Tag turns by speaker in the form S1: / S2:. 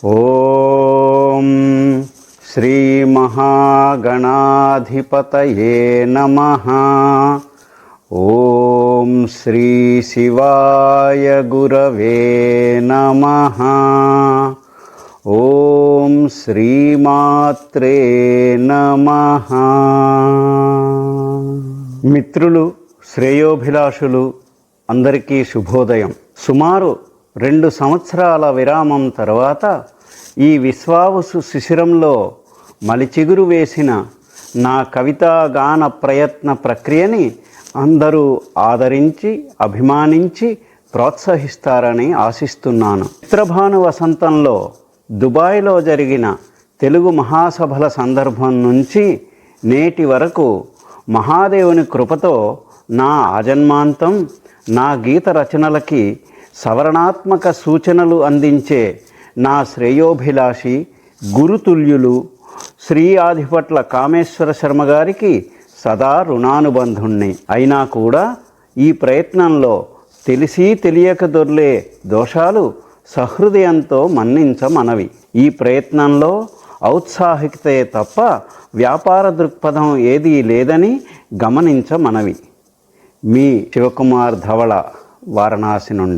S1: ఓం శ్రీ మహాగణాధిపతయే నమః. ఓం శ్రీ శివాయ గురవే నమః. ఓం శ్రీమాత్రే నమః. మిత్రులు, శ్రేయోభిలాషులు అందరికీ శుభోదయం. సుమారు 2 సంవత్సరాల విరామం తర్వాత ఈ విశ్వావసు శిశిరంలో మలిచిగురు వేసిన నా కవితా గాన ప్రయత్న ప్రక్రియని అందరూ ఆదరించి అభిమానించి ప్రోత్సహిస్తారని ఆశిస్తున్నాను. చిత్రభాను వసంతంలో దుబాయ్లో జరిగిన తెలుగు మహాసభల సందర్భం నుంచి నేటి వరకు మహాదేవుని కృపతో నా ఆజన్మాంతం నా గీత రచనలకి సవరణాత్మక సూచనలు అందించే నా శ్రేయోభిలాషి గురుతుల్యులు శ్రీ ఆదిపట్ల కామేశ్వర శర్మ గారికి సదా రుణానుబంధుణ్ణి. అయినా కూడా ఈ ప్రయత్నంలో తెలిసి తెలియక దొర్లే దోషాలు సహృదయంతో మన్నించమనవి. ఈ ప్రయత్నంలో ఔత్సాహికతే తప్ప వ్యాపార దృక్పథం ఏదీ లేదని గమనించమనవి. మీ శివకుమార్ ధవళ, వారణాసి నుండి.